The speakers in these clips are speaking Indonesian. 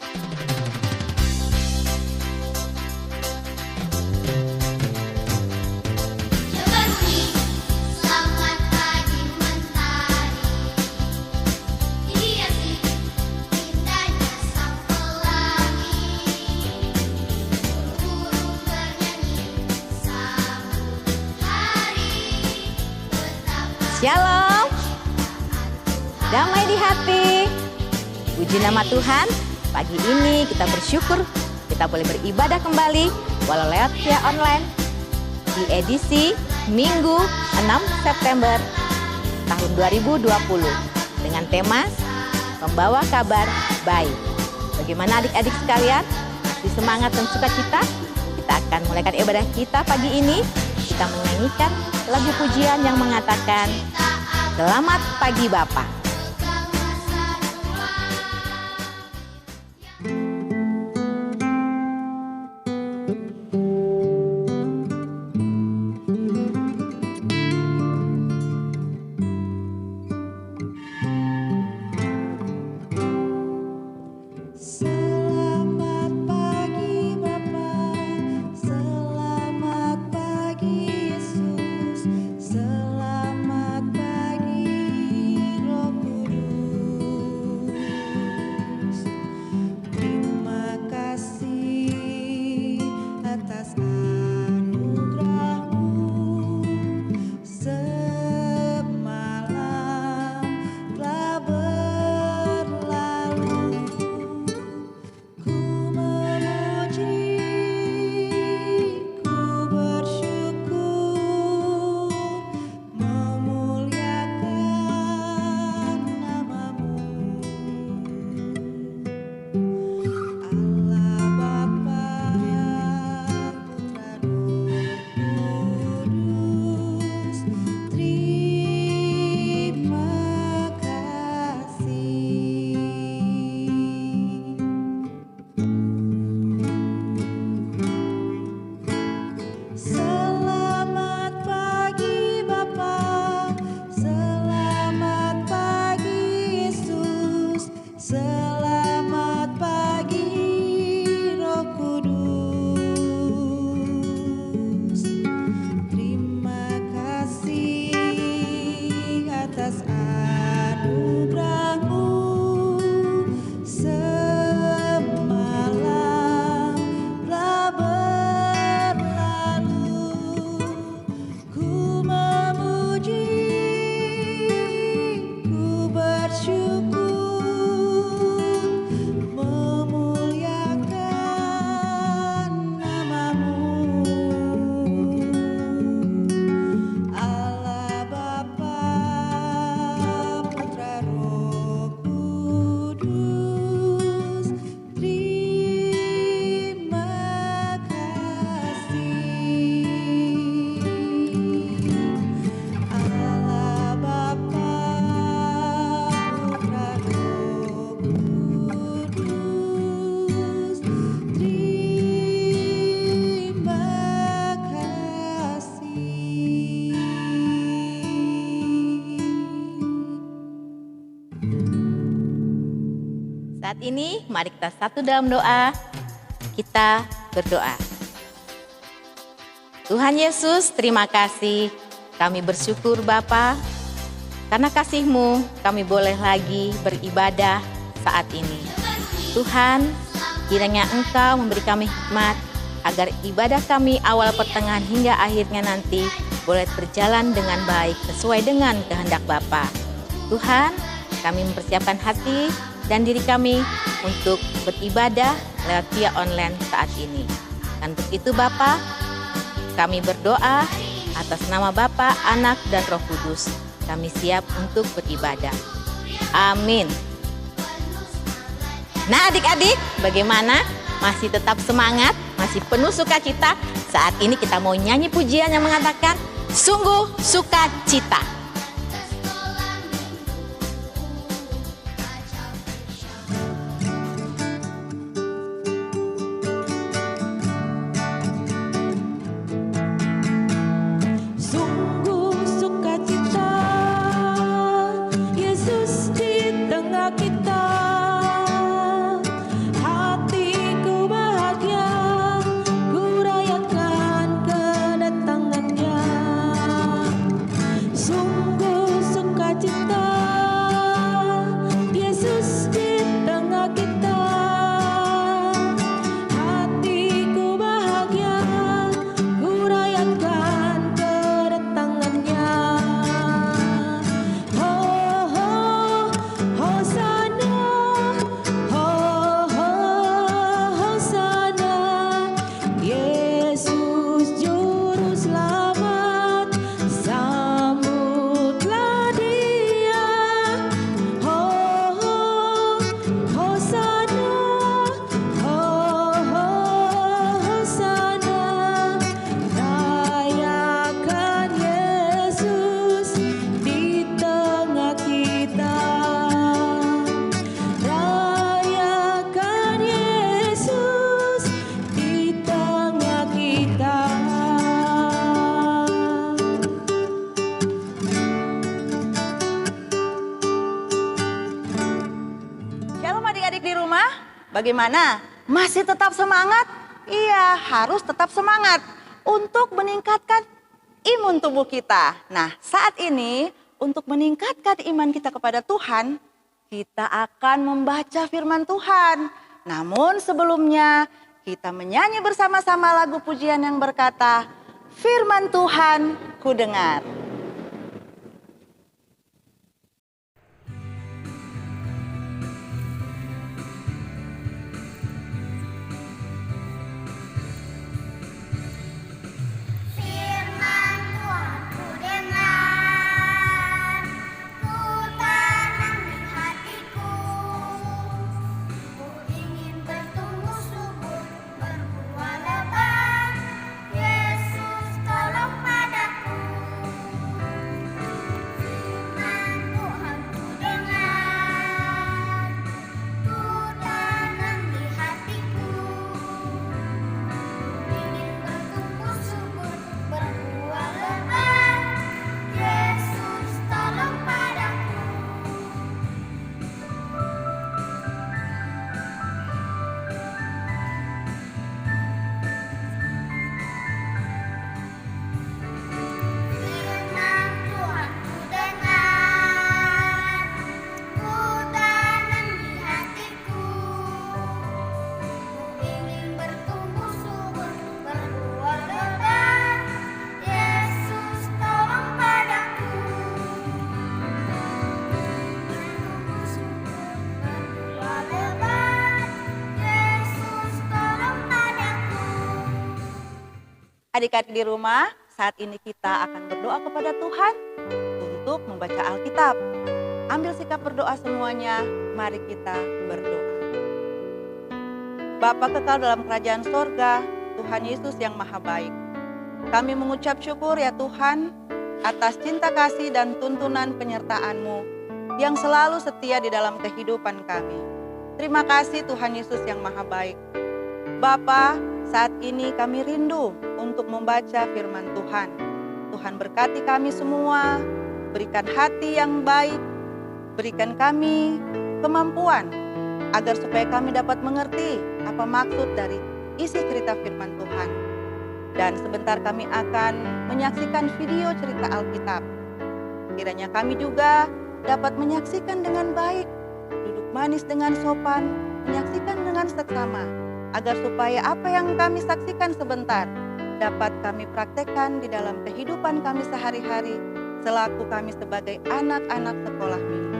Berbunyi, selamat pagi mentari, dihiasi indahnya sang pelangi, burung bernyanyi sambut hari, betapa Shalom, damai di hati. Puji nama Tuhan, pagi ini kita bersyukur kita boleh beribadah kembali walau lewat via online di edisi Minggu 6 September tahun 2020 dengan tema Membawa Kabar Baik. Bagaimana adik-adik sekalian? Masih semangat dan sukacita? Kita akan mulaikan ibadah kita pagi ini. Kita menyanyikan lagu pujian yang mengatakan Selamat Pagi Bapa. Selamat pagi Bapa, selamat pagi Yesus, selamat pagi Roh Kudus. Terima kasih atas anugerah-Mu, semalam telah berlalu. Ku memuji, ku bersyukur, memuliakan nama-Mu. Allah Bapa, Putra Roh Kudus, terima kasih. Selamat pagi Bapa, selamat pagi Yesus, selamat pagi Roh Kudus. Terima kasih atas anugerah-Mu, semalam telah berlalu. Ku memuji, ku bersyukur, memuliakan nama-Mu. Allah Bapa, Putra Roh Kudus, terima kasih. Allah Bapa, Putra Roh Kudus, terima kasih. Saat ini mari kita satu dalam doa. Kita berdoa. Tuhan Yesus, terima kasih. Kami bersyukur Bapa, karena kasih-Mu kami boleh lagi beribadah saat ini. Tuhan, kiranya Engkau memberi kami hikmat agar ibadah kami awal pertengahan hingga akhirnya nanti boleh berjalan dengan baik sesuai dengan kehendak Bapa. Tuhan, kami mempersiapkan hati dan diri kami untuk beribadah lewat via online saat ini. Dan untuk itu Bapa, kami berdoa atas nama Bapa, Anak, dan Roh Kudus. Kami siap untuk beribadah. Amin. Nah adik-adik, bagaimana? Masih tetap semangat? Masih penuh sukacita? Saat ini kita mau nyanyi pujian yang mengatakan, sungguh sukacita. Sungguh sukacita, Yesus di tengah kita. rumah, bagaimana? Masih tetap semangat? Iya, harus tetap semangat untuk meningkatkan imun tubuh kita. Nah, saat ini untuk meningkatkan iman kita kepada Tuhan, kita akan membaca firman Tuhan. Namun sebelumnya kita menyanyi bersama-sama lagu pujian yang berkata, Firman Tuhan ku dengar. Firman Tuhan ku dengar, ku tanam di hatiku. Ku ingin bertumbuh subur, berbuah lebat. Yesus tolong padaku. Firman Tuhan ku dengar, ku tanam di hatiku. Ingin bertumbuh subur, berbuah lebat. Yesus tolong padaku. Firman Tuhan ku dengar, ku tanam di hatiku. Ku ingin bertumbuh subur, berbuah lebat. Yesus tolong padaku. Bertumbuh subur, berbuah lebat. Yesus tolong padaku. Adik-adik di rumah, saat ini kita akan berdoa kepada Tuhan untuk membaca Alkitab. Ambil sikap berdoa semuanya, mari kita berdoa. Bapa kekal dalam kerajaan sorga, Tuhan Yesus yang maha baik. Kami mengucap syukur ya Tuhan, atas cinta kasih dan tuntunan penyertaan-Mu yang selalu setia di dalam kehidupan kami. Terima kasih Tuhan Yesus yang maha baik. Bapa, saat ini kami rindu untuk membaca firman Tuhan. Tuhan berkati kami semua, berikan hati yang baik, berikan kami kemampuan agar supaya kami dapat mengerti apa maksud dari isi cerita firman Tuhan. Dan sebentar kami akan menyaksikan video cerita Alkitab. Kiranya kami juga dapat menyaksikan dengan baik, duduk manis dengan sopan, menyaksikan dengan seksama, agar supaya apa yang kami saksikan sebentar dapat kami praktekkan di dalam kehidupan kami sehari-hari selaku kami sebagai anak-anak sekolah minggu.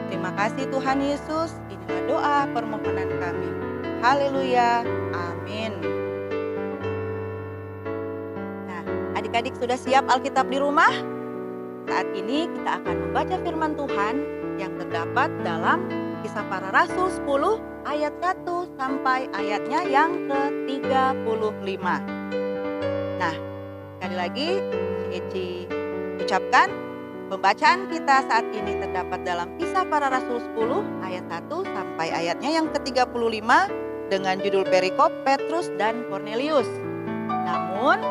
Terima kasih Tuhan Yesus, inilah doa permohonan kami. Haleluya, amin. Nah, adik-adik sudah siap Alkitab di rumah? Saat ini kita akan membaca firman Tuhan yang terdapat dalam Kisah Para Rasul 10 ayat 1 sampai ayatnya yang ke-35. Nah, sekali lagi Eci ucapkan pembacaan kita saat ini terdapat dalam Kisah Para Rasul 10 ayat 1 sampai ayatnya yang ke-35 dengan judul perikop Petrus dan Kornelius. Namun,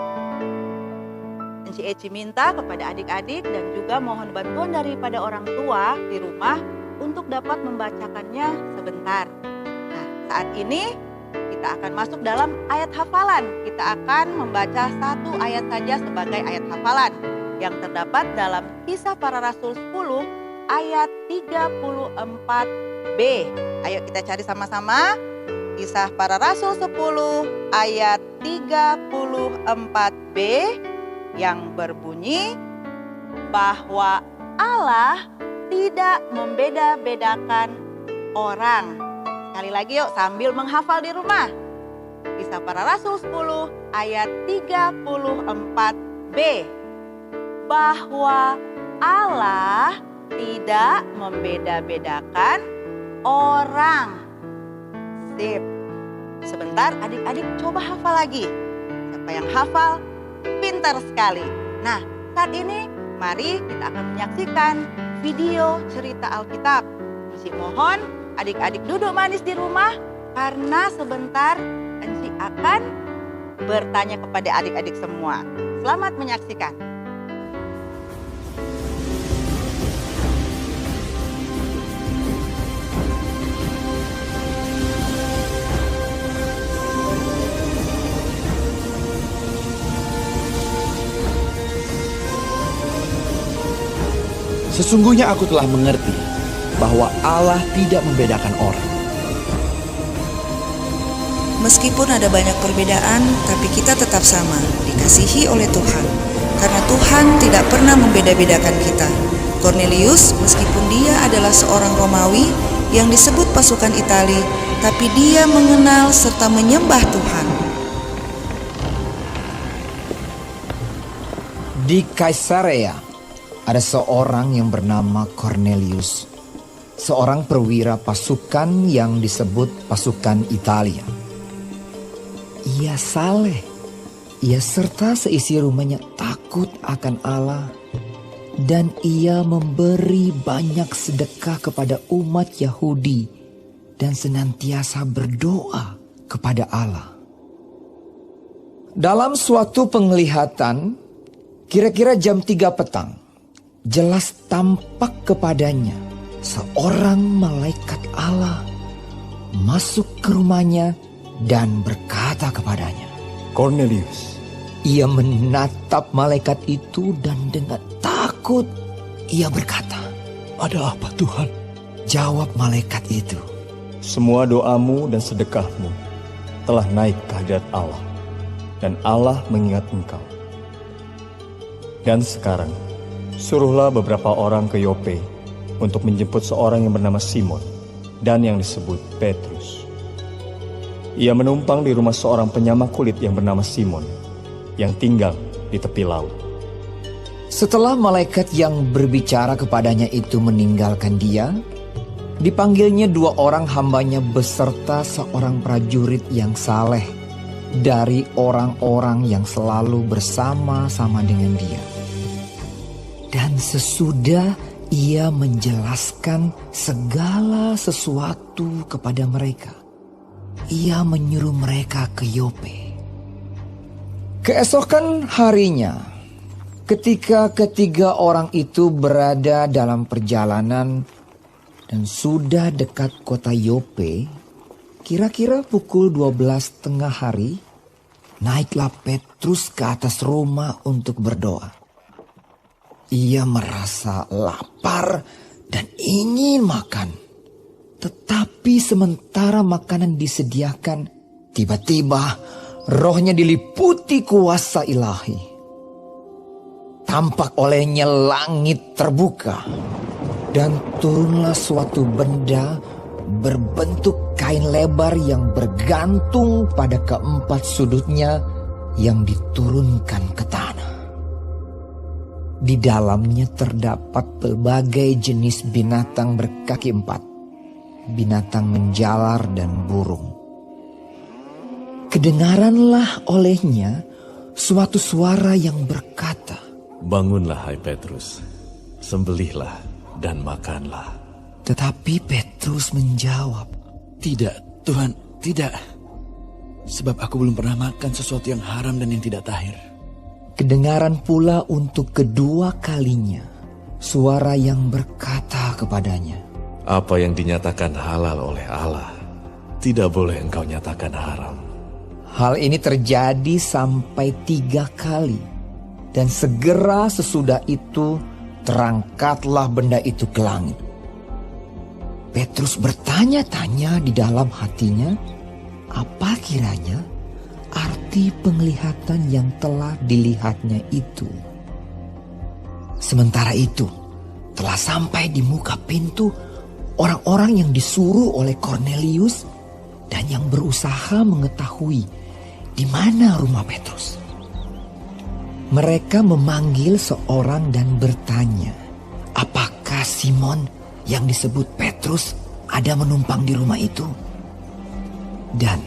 Eci minta kepada adik-adik dan juga mohon bantuan daripada orang tua di rumah untuk dapat membacakannya sebentar. Nah, saat ini kita akan masuk dalam ayat hafalan. Kita akan membaca satu ayat saja sebagai ayat hafalan yang terdapat dalam Kisah Para Rasul 10 ayat 34b. Ayo kita cari sama-sama. Kisah Para Rasul 10 ayat 34b yang berbunyi bahwa Allah tidak membeda-bedakan orang. Sekali lagi yuk sambil menghafal di rumah. Kisah Para Rasul 10 ayat 34b. Bahwa Allah tidak membeda-bedakan orang. Sip. Sebentar adik-adik coba hafal lagi. Siapa yang hafal? Pintar sekali. Nah, saat ini mari kita akan menyaksikan video cerita Alkitab. Eci mohon adik-adik duduk manis di rumah karena sebentar Eci akan bertanya kepada adik-adik semua. Selamat menyaksikan. Sesungguhnya aku telah mengerti bahwa Allah tidak membedakan orang. Meskipun ada banyak perbedaan, tapi kita tetap sama, dikasihi oleh Tuhan. Karena Tuhan tidak pernah membeda-bedakan kita. Cornelius, meskipun dia adalah seorang Romawi yang disebut pasukan Itali, tapi dia mengenal serta menyembah Tuhan. Di Kaisarea ada seorang yang bernama Cornelius, seorang perwira pasukan yang disebut pasukan Italia. Ia saleh, ia serta seisi rumahnya takut akan Allah, dan ia memberi banyak sedekah kepada umat Yahudi dan senantiasa berdoa kepada Allah. Dalam suatu penglihatan, kira-kira jam 3 petang, jelas tampak kepadanya seorang malaikat Allah masuk ke rumahnya dan berkata kepadanya, Cornelius. Ia menatap malaikat itu dan dengan takut ia berkata, Ada apa Tuhan? Jawab malaikat itu, Semua doamu dan sedekahmu telah naik ke hadirat Allah, dan Allah mengingat engkau. Dan sekarang, suruhlah beberapa orang ke Yope untuk menjemput seorang yang bernama Simon dan yang disebut Petrus. Ia menumpang di rumah seorang penyamak kulit yang bernama Simon, yang tinggal di tepi laut. Setelah malaikat yang berbicara kepadanya itu meninggalkan dia, dipanggilnya 2 orang hambanya beserta seorang prajurit yang saleh dari orang-orang yang selalu bersama-sama dengan dia. Dan sesudah ia menjelaskan segala sesuatu kepada mereka, ia menyuruh mereka ke Yope. Keesokan harinya, ketika ketiga orang itu berada dalam perjalanan dan sudah dekat kota Yope, kira-kira pukul 12 tengah hari, naiklah Petrus ke atas rumah untuk berdoa. Ia merasa lapar dan ingin makan. Tetapi sementara makanan disediakan, tiba-tiba rohnya diliputi kuasa ilahi. Tampak olehnya langit terbuka, dan turunlah suatu benda berbentuk kain lebar yang bergantung pada keempat sudutnya yang diturunkan ke tanah. Di dalamnya terdapat berbagai jenis binatang berkaki 4, binatang menjalar dan burung. Kedengaranlah olehnya suatu suara yang berkata, Bangunlah hai Petrus, sembelihlah dan makanlah. Tetapi Petrus menjawab, Tidak, Tuhan, tidak. Sebab aku belum pernah makan sesuatu yang haram dan yang tidak tahir. Kedengaran pula untuk kedua kalinya suara yang berkata kepadanya, Apa yang dinyatakan halal oleh Allah, tidak boleh engkau nyatakan haram. Hal ini terjadi sampai 3 kali. Dan segera sesudah itu terangkatlah benda itu ke langit. Petrus bertanya-tanya di dalam hatinya, apa kiranya arti penglihatan yang telah dilihatnya itu. Sementara itu, telah sampai di muka pintu orang-orang yang disuruh oleh Cornelius dan yang berusaha mengetahui di mana rumah Petrus. Mereka memanggil seorang dan bertanya, apakah Simon yang disebut Petrus ada menumpang di rumah itu? Dan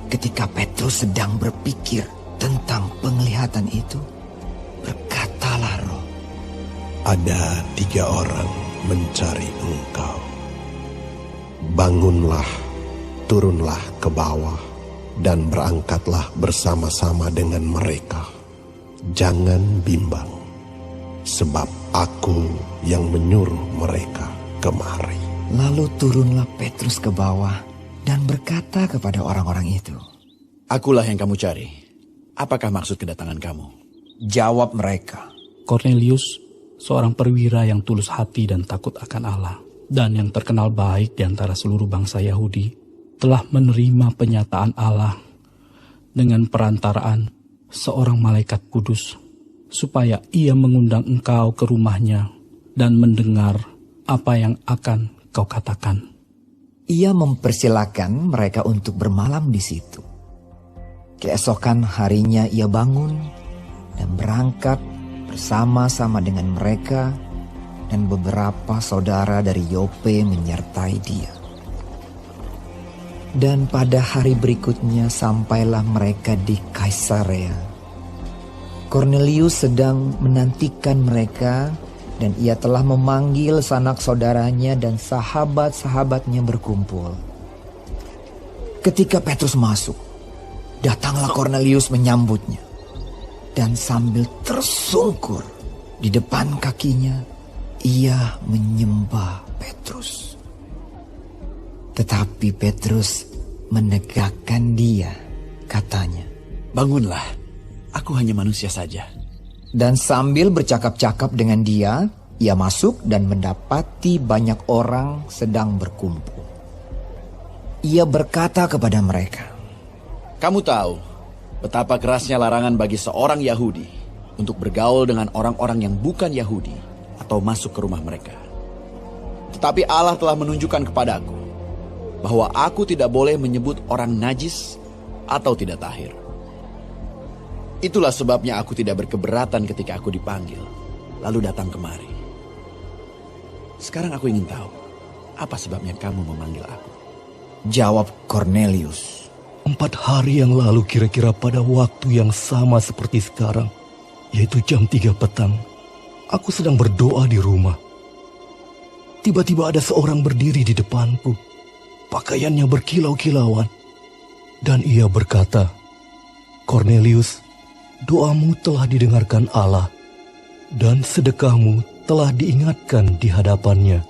ketika Petrus sedang berpikir tentang penglihatan itu, berkatalah roh, Ada 3 orang mencari engkau. Bangunlah, turunlah ke bawah, dan berangkatlah bersama-sama dengan mereka. Jangan bimbang, sebab aku yang menyuruh mereka kemari. Lalu turunlah Petrus ke bawah dan berkata kepada orang-orang itu, Akulah yang kamu cari. Apakah maksud kedatangan kamu? Jawab mereka, Cornelius, seorang perwira yang tulus hati dan takut akan Allah, dan yang terkenal baik di antara seluruh bangsa Yahudi, telah menerima penyataan Allah dengan perantaraan seorang malaikat kudus, supaya ia mengundang engkau ke rumahnya dan mendengar apa yang akan kau katakan. Ia mempersilakan mereka untuk bermalam di situ. Keesokan harinya ia bangun dan berangkat bersama-sama dengan mereka, dan beberapa saudara dari Yope menyertai dia. Dan pada hari berikutnya sampailah mereka di Kaisarea. Kornelius sedang menantikan mereka, dan ia telah memanggil sanak saudaranya dan sahabat-sahabatnya berkumpul. Ketika Petrus masuk, datanglah Kornelius menyambutnya. Dan sambil tersungkur di depan kakinya, ia menyembah Petrus. Tetapi Petrus menegakkan dia, katanya, "Bangunlah, aku hanya manusia saja." Dan sambil bercakap-cakap dengan dia, ia masuk dan mendapati banyak orang sedang berkumpul. Ia berkata kepada mereka, "Kamu tahu betapa kerasnya larangan bagi seorang Yahudi untuk bergaul dengan orang-orang yang bukan Yahudi atau masuk ke rumah mereka. Tetapi Allah telah menunjukkan kepadaku bahwa aku tidak boleh menyebut orang najis atau tidak tahir. Itulah sebabnya aku tidak berkeberatan ketika aku dipanggil, lalu datang kemari. Sekarang aku ingin tahu, apa sebabnya kamu memanggil aku?" Jawab Kornelius, 4 hari yang lalu kira-kira pada waktu yang sama seperti sekarang, yaitu jam 3 petang, aku sedang berdoa di rumah. Tiba-tiba ada seorang berdiri di depanku, pakaiannya berkilau-kilauan, dan ia berkata, "Kornelius, doamu telah didengarkan Allah, dan sedekahmu telah diingatkan di hadapannya.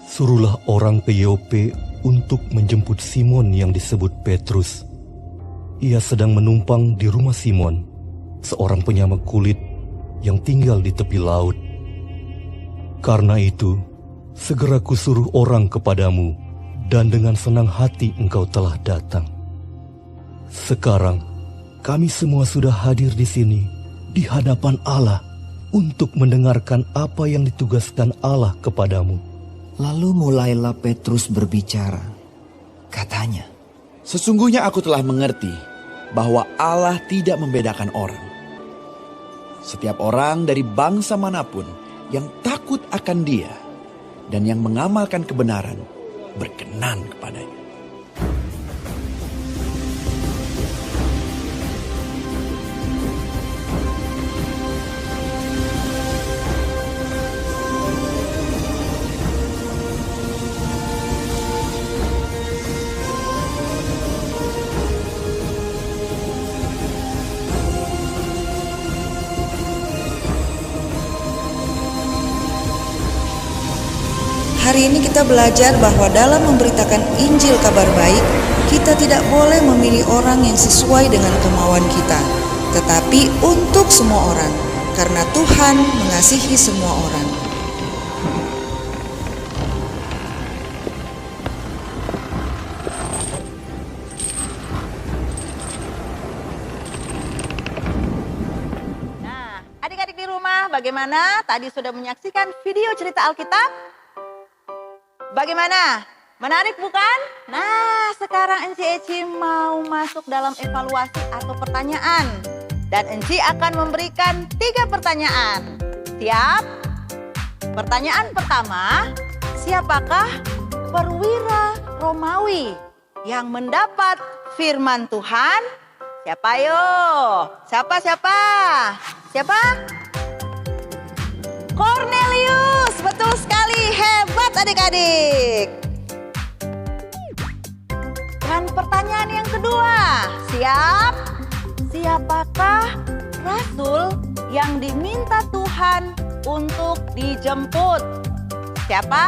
Suruhlah orang ke Yope untuk menjemput Simon yang disebut Petrus. Ia sedang menumpang di rumah Simon, seorang penyamak kulit yang tinggal di tepi laut. Karena itu, segera kusuruh orang kepadamu, dan dengan senang hati engkau telah datang. Sekarang, kami semua sudah hadir di sini, di hadapan Allah, untuk mendengarkan apa yang ditugaskan Allah kepadamu." Lalu mulailah Petrus berbicara. Katanya, "Sesungguhnya aku telah mengerti bahwa Allah tidak membedakan orang. Setiap orang dari bangsa manapun yang takut akan Dia dan yang mengamalkan kebenaran berkenan kepadanya." Hari ini kita belajar bahwa dalam memberitakan Injil kabar baik, kita tidak boleh memilih orang yang sesuai dengan kemauan kita, tetapi untuk semua orang, karena Tuhan mengasihi semua orang. Nah, adik-adik di rumah bagaimana? Tadi sudah menyaksikan video cerita Alkitab? Bagaimana? Menarik bukan? Nah, sekarang Eci mau masuk dalam evaluasi atau pertanyaan. Dan Eci akan memberikan 3 pertanyaan. Siap? Pertanyaan pertama, siapakah perwira Romawi yang mendapat firman Tuhan? Siapa yo? Siapa? Siapa? Kornelius, betul sekali, hebat adik-adik. Dan pertanyaan yang kedua, siap? Siapakah rasul yang diminta Tuhan untuk dijemput? Siapa?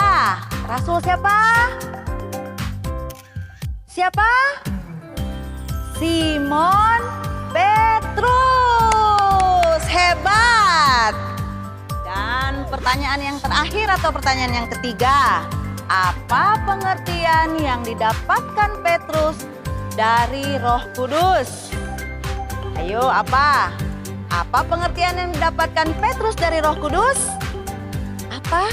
Rasul siapa? Siapa? Simon Petrus, hebat. pertanyaan yang terakhir atau pertanyaan yang ketiga. Apa pengertian yang didapatkan Petrus dari Roh Kudus? Ayo, apa? Apa pengertian yang didapatkan Petrus dari Roh Kudus? Apa?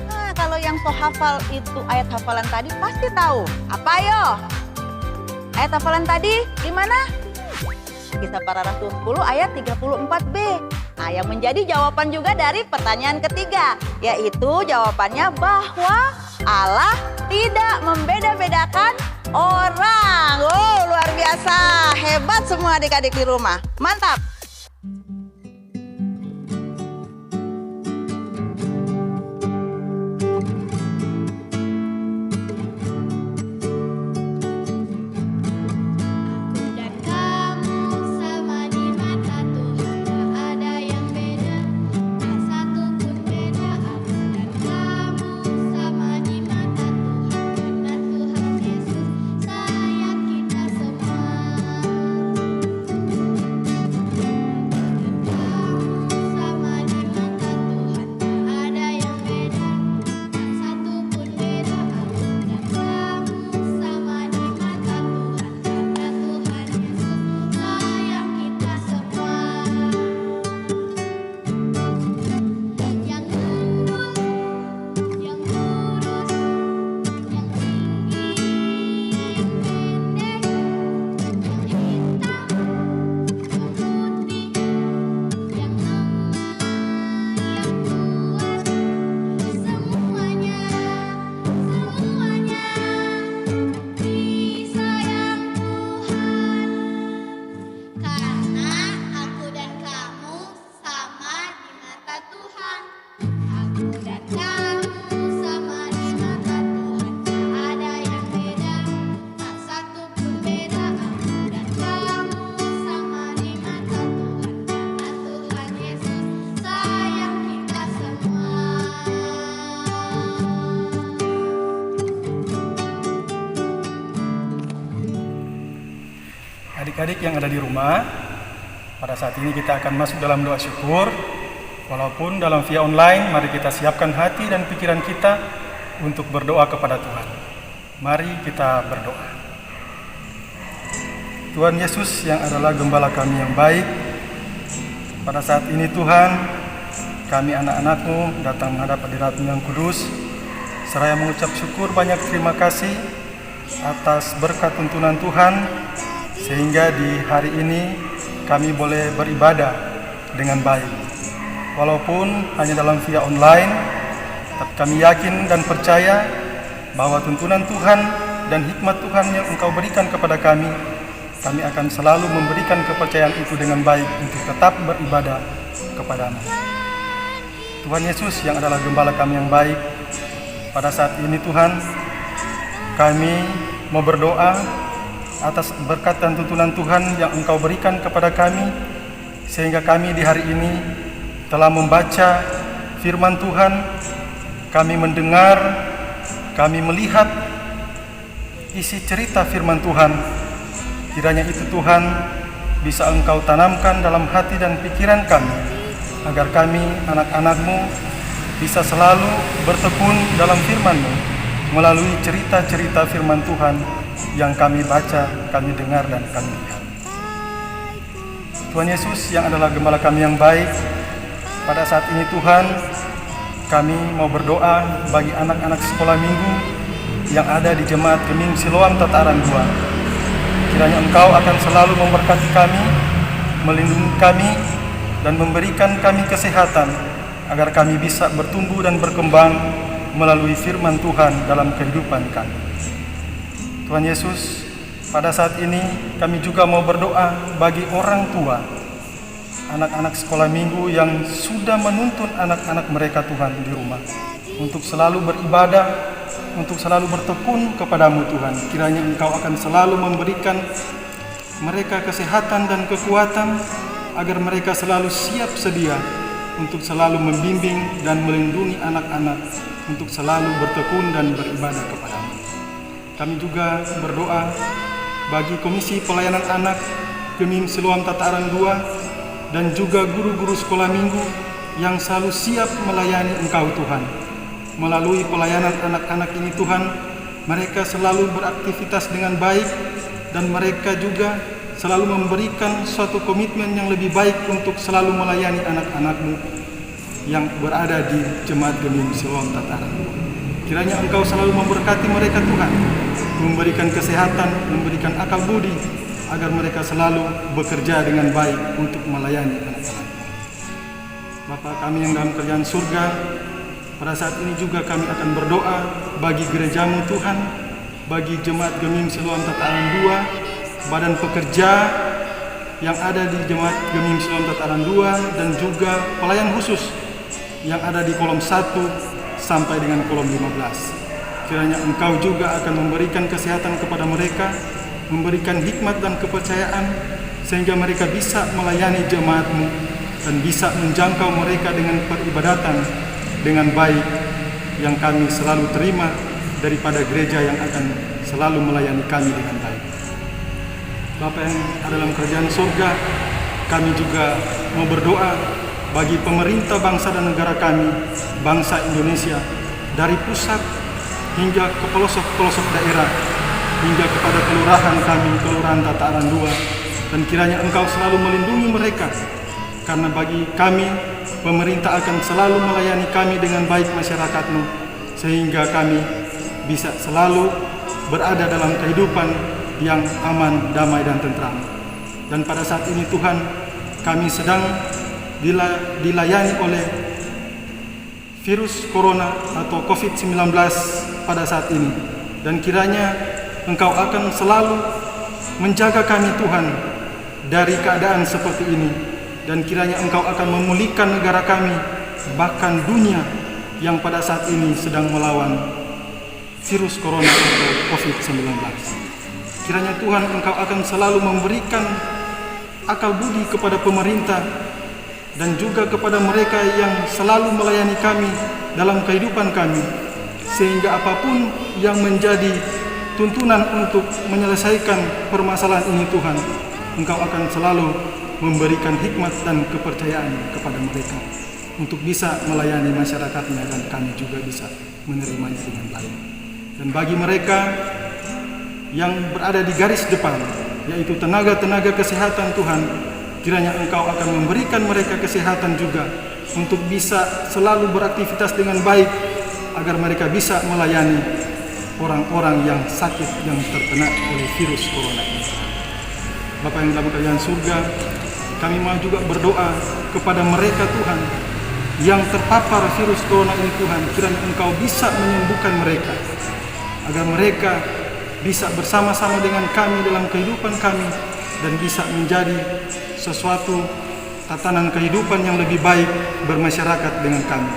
Nah, kalau yang so hafal itu ayat hafalan tadi pasti tahu. Apa ayo? Ayat hafalan tadi gimana? Kisah Para Rasul 10 ayat 34b. Nah, yang menjadi jawaban juga dari pertanyaan ketiga, yaitu jawabannya bahwa Allah tidak membeda-bedakan orang. Oh, luar biasa. Hebat semua adik-adik di rumah. Mantap. Adik-adik yang ada di rumah, pada saat ini kita akan masuk dalam doa syukur. Walaupun dalam via online, mari kita siapkan hati dan pikiran kita untuk berdoa kepada Tuhan. Mari kita berdoa. Tuhan Yesus yang adalah gembala kami yang baik, pada saat ini Tuhan, kami anak-anak-Mu datang menghadap hadirat-Mu yang kudus, seraya mengucap syukur banyak terima kasih atas berkat tuntunan Tuhan, sehingga di hari ini kami boleh beribadah dengan baik. Walaupun hanya dalam via online, tapi kami yakin dan percaya bahwa tuntunan Tuhan dan hikmat Tuhan yang Engkau berikan kepada kami akan selalu memberikan kepercayaan itu dengan baik untuk tetap beribadah kepada-Mu. Tuhan Yesus yang adalah gembala kami yang baik, pada saat ini Tuhan, kami mau berdoa atas berkat dan tuntunan Tuhan yang Engkau berikan kepada kami, sehingga kami di hari ini telah membaca firman Tuhan, kami mendengar, kami melihat isi cerita firman Tuhan. Kiranya itu Tuhan bisa Engkau tanamkan dalam hati dan pikiran kami, agar kami anak-anak-Mu bisa selalu bertekun dalam firman-Mu melalui cerita-cerita firman Tuhan yang kami baca, kami dengar, dan kami lihat. Tuhan Yesus yang adalah gembala kami yang baik, pada saat ini Tuhan, kami mau berdoa bagi anak-anak sekolah minggu yang ada di Jemaat Geming Siloam Tataran 2. Kiranya Engkau akan selalu memberkati kami, melindungi kami, dan memberikan kami kesehatan, agar kami bisa bertumbuh dan berkembang melalui firman Tuhan dalam kehidupan kami. Tuhan Yesus, pada saat ini kami juga mau berdoa bagi orang tua, anak-anak sekolah minggu yang sudah menuntun anak-anak mereka Tuhan di rumah, untuk selalu beribadah, untuk selalu bertekun kepada-Mu Tuhan. Kiranya Engkau akan selalu memberikan mereka kesehatan dan kekuatan, agar mereka selalu siap sedia untuk selalu membimbing dan melindungi anak-anak, untuk selalu bertekun dan beribadah kepada-Mu. Kami juga berdoa bagi Komisi Pelayanan Anak Geming Siloam Tataran 2 dan juga guru-guru sekolah minggu yang selalu siap melayani Engkau Tuhan. Melalui pelayanan anak-anak ini Tuhan, mereka selalu beraktivitas dengan baik dan mereka juga selalu memberikan suatu komitmen yang lebih baik untuk selalu melayani anak-anak-Mu yang berada di Jemaat Gemim Siloam Tataran. Kiranya Engkau selalu memberkati mereka Tuhan, memberikan kesehatan, memberikan akal budi, agar mereka selalu bekerja dengan baik untuk melayani anak-anak. Bapa kami yang dalam kerajaan surga, pada saat ini juga kami akan berdoa bagi gereja-Mu Tuhan, bagi Jemaat Gemim Siloam Tataran 2, badan pekerja yang ada di Jemaat Gemim Siloam Tataran 2, dan juga pelayan khusus yang ada di kolom 1 sampai dengan kolom 15. Kiranya Engkau juga akan memberikan kesehatan kepada mereka, memberikan hikmat dan kepercayaan, sehingga mereka bisa melayani jemaat-Mu dan bisa menjangkau mereka dengan peribadatan dengan baik yang kami selalu terima daripada gereja yang akan selalu melayani kami dengan baik. Bapa yang ada dalam kerajaan surga, kami juga mau berdoa bagi pemerintah bangsa dan negara kami, bangsa Indonesia, dari pusat hingga ke pelosok-pelosok daerah, hingga kepada kelurahan kami, Kelurahan Tataran 2, dan kiranya Engkau selalu melindungi mereka, karena bagi kami, pemerintah akan selalu melayani kami dengan baik masyarakat-Mu, sehingga kami bisa selalu berada dalam kehidupan yang aman, damai, dan tentram. Dan pada saat ini Tuhan, kami sedang dilayani oleh virus corona atau COVID-19 pada saat ini. Dan kiranya Engkau akan selalu menjaga kami Tuhan dari keadaan seperti ini. Dan kiranya Engkau akan memulihkan negara kami, bahkan dunia yang pada saat ini sedang melawan virus corona atau COVID-19. Kiranya Tuhan Engkau akan selalu memberikan akal budi kepada pemerintah dan juga kepada mereka yang selalu melayani kami dalam kehidupan kami, sehingga apapun yang menjadi tuntunan untuk menyelesaikan permasalahan ini Tuhan, Engkau akan selalu memberikan hikmat dan kepercayaan kepada mereka untuk bisa melayani masyarakatnya, dan kami juga bisa menerimanya dengan baik. Dan bagi mereka yang berada di garis depan, yaitu tenaga-tenaga kesehatan Tuhan, kiranya Engkau akan memberikan mereka kesehatan juga untuk bisa selalu beraktivitas dengan baik, agar mereka bisa melayani orang-orang yang sakit, yang terkena oleh virus corona ini. Bapa yang dalam kerajaan surga, kami mau juga berdoa kepada mereka Tuhan yang terpapar virus corona ini Tuhan, kiranya Engkau bisa menyembuhkan mereka, agar mereka bisa bersama-sama dengan kami dalam kehidupan kami, dan bisa menjadi sesuatu tatanan kehidupan yang lebih baik bermasyarakat dengan kami.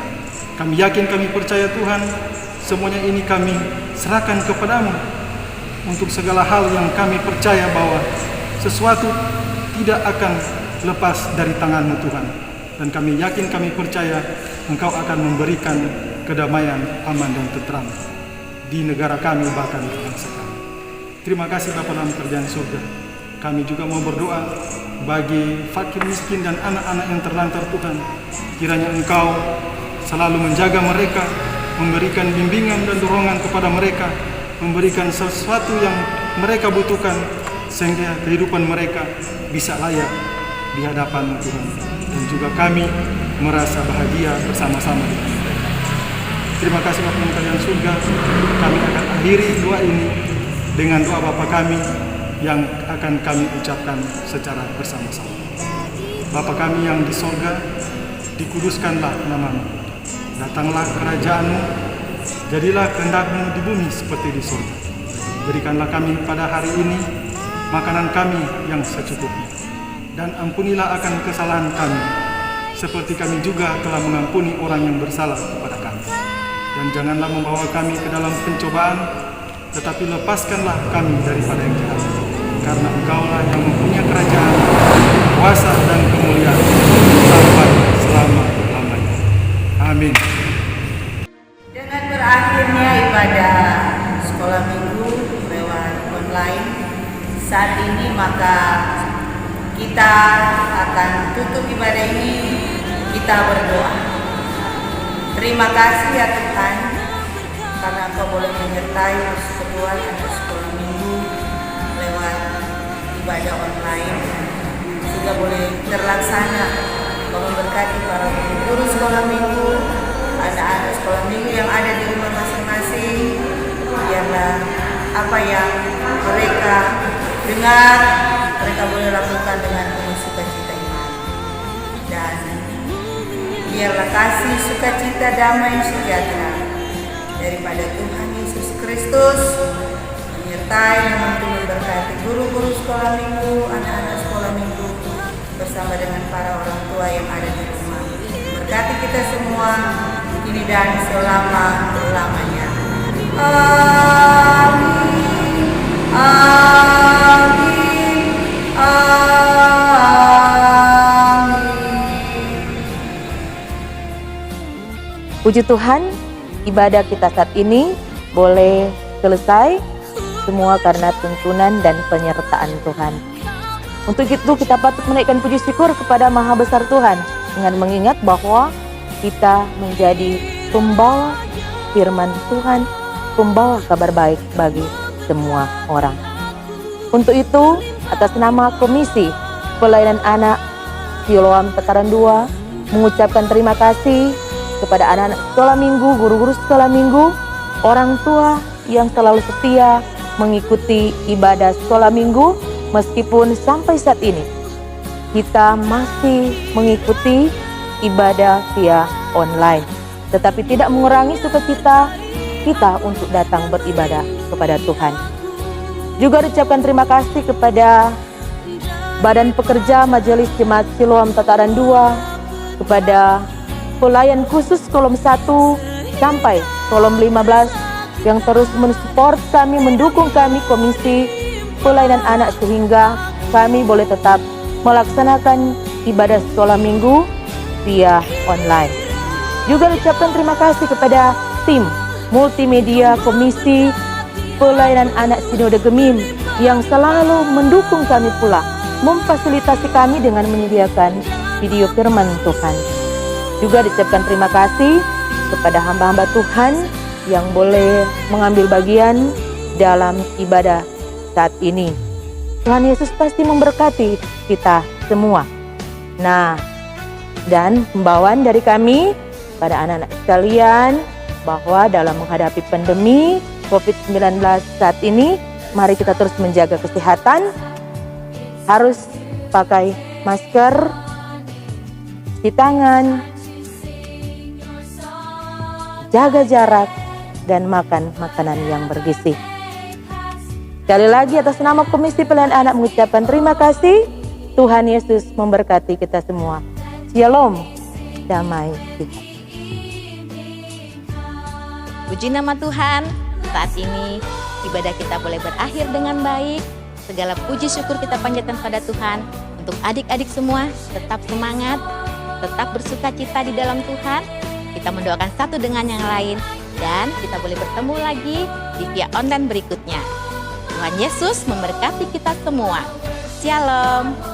Kami yakin, kami percaya Tuhan, semuanya ini kami serahkan kepadamu untuk segala hal yang kami percaya bahwa sesuatu tidak akan lepas dari tangan-Mu Tuhan. Dan kami yakin, kami percaya Engkau akan memberikan kedamaian, aman, dan tentram di negara kami, bahkan di bangsa kami. Terima kasih Bapa dalam kerajaan surga. Kami juga mau berdoa bagi fakir miskin dan anak-anak yang terlantar Tuhan. Kiranya Engkau selalu menjaga mereka, memberikan bimbingan dan dorongan kepada mereka, memberikan sesuatu yang mereka butuhkan, sehingga kehidupan mereka bisa layak di hadapan Tuhan. Dan juga kami merasa bahagia bersama-sama dengan mereka. Terima kasih Bapa dalam kerajaan surga. Kami akan akhiri doa ini dengan doa Bapa kami yang akan kami ucapkan secara bersama-sama. Bapa kami yang di sorga, dikuduskanlah nama-Mu. Datanglah kerajaan-Mu, jadilah kehendak-Mu di bumi seperti di sorga. Berikanlah kami pada hari ini makanan kami yang secukupnya. Dan ampunilah akan kesalahan kami, seperti kami juga telah mengampuni orang yang bersalah kepada kami. Dan janganlah membawa kami ke dalam pencobaan, tetapi lepaskanlah kami daripada yang jahat. Karena Engkaulah yang mempunyai kerajaan, kuasa, dan kemuliaan sampai selama-lamanya. Amin. Dengan berakhirnya ibadah sekolah minggu lewat online saat ini, maka kita akan tutup ibadah ini Kita berdoa. Terima kasih ya Tuhan, karena Engkau boleh menyertai persekutuan anak sekolah minggu lewat ibadah online, sehingga boleh terlaksana. Kau memberkati para guru sekolah minggu, anak-anak sekolah minggu yang ada di rumah masing-masing. Biarlah apa yang mereka dengar, mereka boleh lakukan dengan penuh sukacita iman. Dan biarlah kasih, sukacita, damai, sejahtera daripada Tuhan Yesus Kristus menyertai dan memberkati guru-guru sekolah minggu, anak-anak sekolah minggu, bersama dengan para orang tua yang ada di rumah. Berkati kita semua kini dan selama-lamanya. Amin. Amin. Amin. Puji Tuhan, ibadah kita saat ini boleh selesai semua karena tuntunan dan penyertaan Tuhan. Untuk itu kita patut menaikkan puji syukur kepada Maha Besar Tuhan dengan mengingat bahwa kita menjadi pembawa firman Tuhan, pembawa kabar baik bagi semua orang. Untuk itu, atas nama Komisi Pelayanan Anak Siloam Tataran 2 mengucapkan terima kasih kepada anak-anak sekolah minggu, guru-guru sekolah minggu, orang tua yang selalu setia mengikuti ibadah sekolah minggu. Meskipun sampai saat ini kita masih mengikuti ibadah via online, tetapi tidak mengurangi sukacita kita untuk datang beribadah kepada Tuhan. Juga diucapkan terima kasih kepada Badan Pekerja Majelis Jemaat Siloam Tataran 2, kepada pelayan khusus kolom 1 sampai kolom 15 yang terus mensupport kami, mendukung kami Komisi Pelayanan Anak sehingga kami boleh tetap melaksanakan ibadah sekolah minggu via online. Juga ucapkan terima kasih kepada tim multimedia Komisi Pelayanan Anak Sinode Gemim yang selalu mendukung kami pula, memfasilitasi kami dengan menyediakan video firman Tuhan. Juga diucapkan terima kasih kepada hamba-hamba Tuhan yang boleh mengambil bagian dalam ibadah saat ini. Tuhan Yesus pasti memberkati kita semua. Nah, dan himbauan dari kami pada anak-anak sekalian bahwa dalam menghadapi pandemi COVID-19 saat ini, mari kita terus menjaga kesehatan, harus pakai masker, cuci tangan, jaga jarak, dan makan makanan yang bergizi. Sekali lagi atas nama Komisi Pelayanan Anak mengucapkan terima kasih. Tuhan Yesus memberkati kita semua. Shalom, damai Tuhan. Puji nama Tuhan, saat ini ibadah kita boleh berakhir dengan baik. Segala puji syukur kita panjatkan pada Tuhan. Untuk adik-adik semua, tetap semangat, tetap bersukacita di dalam Tuhan. Kita mendoakan satu dengan yang lain, dan kita boleh bertemu lagi di via online berikutnya. Tuhan Yesus memberkati kita semua. Shalom.